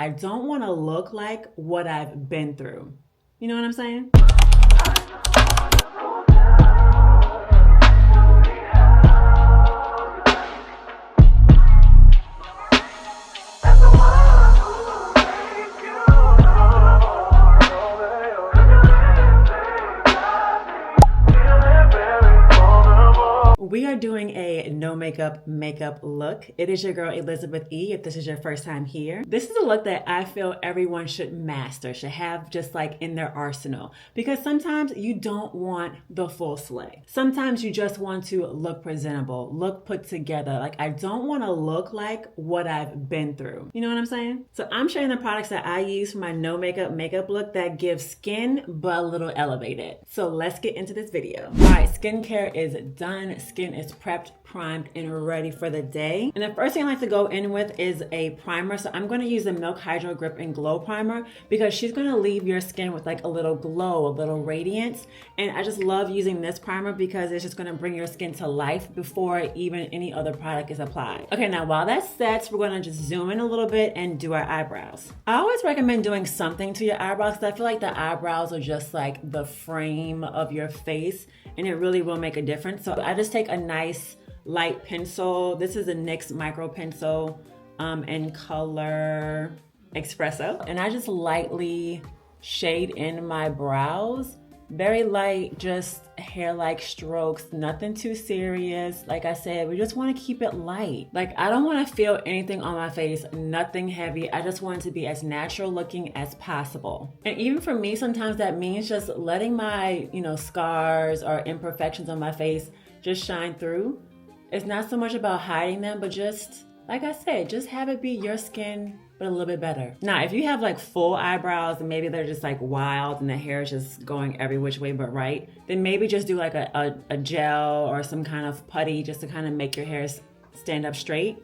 I don't want to look like what I've been through. You know what I'm saying? We are doing a no makeup look. It is your girl Elizabeth E. If this is your first time here, this is a look that I feel everyone should master, should have just like in their arsenal. Because sometimes you don't want the full slay. Sometimes you just want to look presentable, look put together. Like I don't want to look like what I've been through. You know what I'm saying? So I'm sharing the products that I use for my no makeup look that give skin but a little elevated. So let's get into this video. All right, skincare is done. Skin is prepped, primed, and ready for the day. And the first thing I like to go in with is a primer. So I'm going to use the Milk Hydro Grip and Glow Primer because she's going to leave your skin with like a little glow, a little radiance. And I just love using this primer because it's just going to bring your skin to life before even any other product is applied. Okay, now while that sets, we're going to just zoom in a little bit and do our eyebrows. I always recommend doing something to your eyebrows because I feel like the eyebrows are just like the frame of your face and it really will make a difference. So I just take a nice light pencil. This is a NYX micro pencil in color Espresso. And I just lightly shade in my brows. Very light, just hair-like strokes, nothing too serious. Like I said, we just want to keep it light. Like I don't want to feel anything on my face, nothing heavy. I just want it to be as natural looking as possible. And even for me, sometimes that means just letting my, scars or imperfections on my face just shine through. It's not so much about hiding them, but just, like I said, just have it be your skin, but a little bit better. Now, if you have like full eyebrows and maybe they're just like wild and the hair is just going every which way but right, then maybe just do like a gel or some kind of putty just to kind of make your hair stand up straight.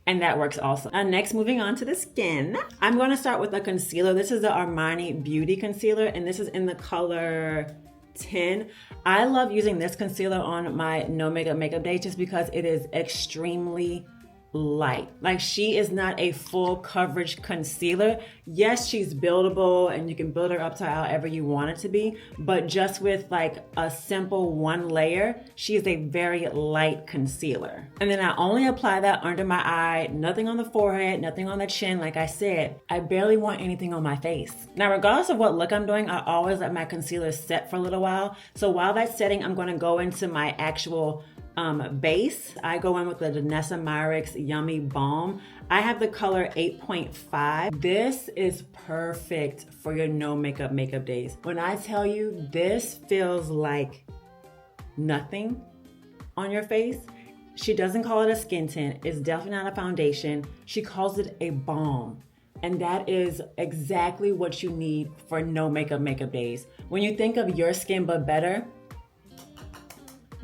And that works also. Next, moving on to the skin. I'm gonna start with a concealer. This is the Armani Beauty Concealer and this is in the color 10. I love using this concealer on my no makeup day just because it is extremely light. Like she is not a full coverage concealer. Yes, she's buildable and you can build her up to however you want it to be, but just with like a simple one layer, she is a very light concealer. And then I only apply that under my eye, nothing on the forehead, nothing on the chin. Like I said, I barely want anything on my face. Now, regardless of what look I'm doing, I always let my concealer set for a little while. So while that's setting, I'm going to go into my actual base. I go in with the Danessa Myricks Yummy Balm. I have the color 8.5. This is perfect for your no makeup days. When I tell you this feels like nothing on your face, she doesn't call it a skin tint. It's definitely not a foundation. She calls it a balm. And that is exactly what you need for no makeup days. When you think of your skin but better,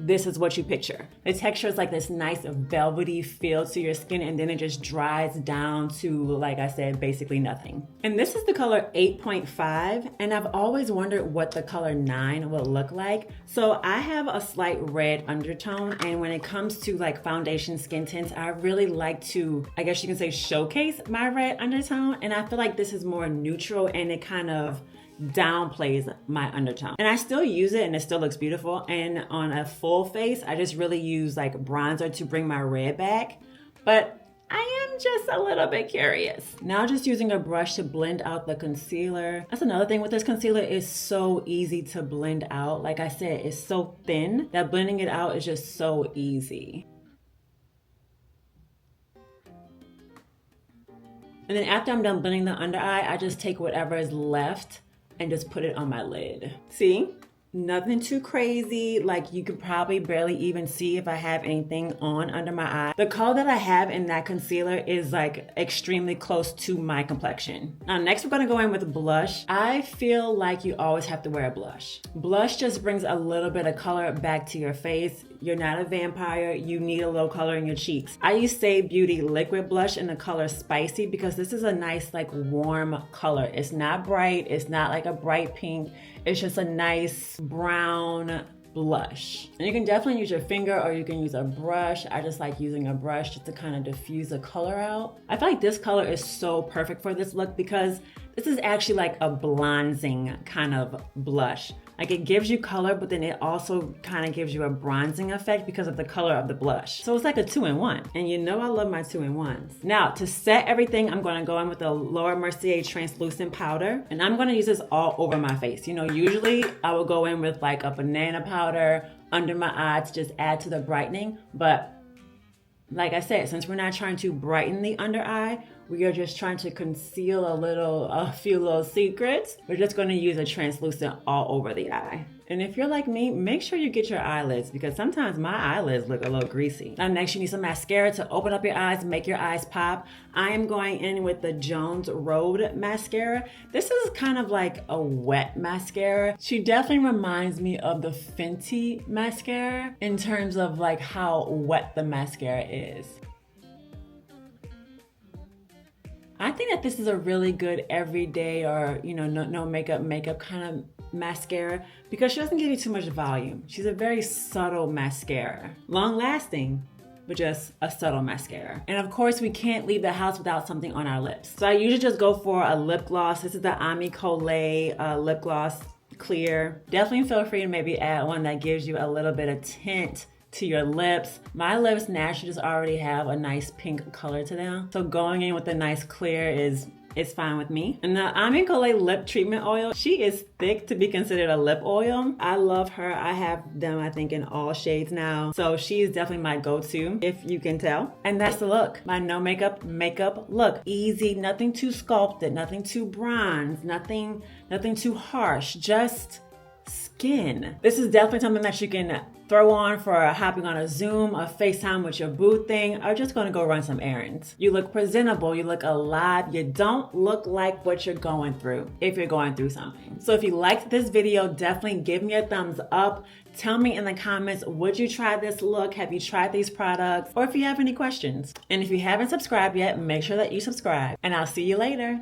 this is what you picture. The texture is like this nice velvety feel to your skin and then it just dries down to, like I said, basically nothing. And this is the color 8.5 and I've always wondered what the color 9 will look like. So I have a slight red undertone and when it comes to like foundation skin tints, I really like to, I guess you can say, showcase my red undertone, and I feel like this is more neutral and it kind of downplays my undertone. And I still use it and it still looks beautiful. And on a full face, I just really use like bronzer to bring my red back. But I am just a little bit curious. Now just using a brush to blend out the concealer. That's another thing with this concealer, is so easy to blend out. Like I said, it's so thin that blending it out is just so easy. And then after I'm done blending the under eye, I just take whatever is left and just put it on my lid. See? Nothing too crazy. Like you could probably barely even see if I have anything on under my eye. The color that I have in that concealer is like extremely close to my complexion. Now next we're gonna go in with blush. I feel like you always have to wear a blush. Blush just brings a little bit of color back to your face. You're not a vampire, you need a little color in your cheeks. I use Stay Beauty liquid blush in the color Spicy because this is a nice like warm color. It's not bright, it's not like a bright pink. It's just a nice brown blush. And you can definitely use your finger or you can use a brush. I just like using a brush just to kind of diffuse the color out. I feel like this color is so perfect for this look because this is actually like a bronzing kind of blush. Like it gives you color, but then it also kind of gives you a bronzing effect because of the color of the blush. So it's like a 2-in-1. And you know I love my 2-in-1s. Now to set everything, I'm gonna go in with the Laura Mercier translucent powder. And I'm gonna use this all over my face. You know, usually I will go in with like a banana powder under my eye to just add to the brightening. But like I said, since we're not trying to brighten the under eye, we are just trying to conceal a few little secrets. We're just gonna use a translucent all over the eye. And if you're like me, make sure you get your eyelids because sometimes my eyelids look a little greasy. Now next you need some mascara to open up your eyes, make your eyes pop. I am going in with the Jones Road mascara. This is kind of like a wet mascara. She definitely reminds me of the Fenty mascara in terms of like how wet the mascara is. I think that this is a really good everyday or, you know, no makeup kind of mascara because she doesn't give you too much volume. She's a very subtle mascara. Long lasting, but just a subtle mascara. And of course, we can't leave the house without something on our lips. So I usually just go for a lip gloss. This is the Ami Colé lip gloss clear. Definitely feel free to maybe add one that gives you a little bit of tint to your lips. My lips naturally just already have a nice pink color to them. So going in with a nice clear is fine with me. And the Ami Colé lip treatment oil, she is thick to be considered a lip oil. I love her. I have them, I think, in all shades now. So she is definitely my go-to, if you can tell. And that's the look. My no makeup look. Easy, nothing too sculpted, nothing too bronze, nothing too harsh, just skin. This is definitely something that you can throw on for hopping on a Zoom, a FaceTime with your boo thing, or just gonna go run some errands. You look presentable, you look alive, you don't look like what you're going through if you're going through something. So if you liked this video, definitely give me a thumbs up. Tell me in the comments, would you try this look? Have you tried these products? Or if you have any questions. And if you haven't subscribed yet, make sure that you subscribe. And I'll see you later.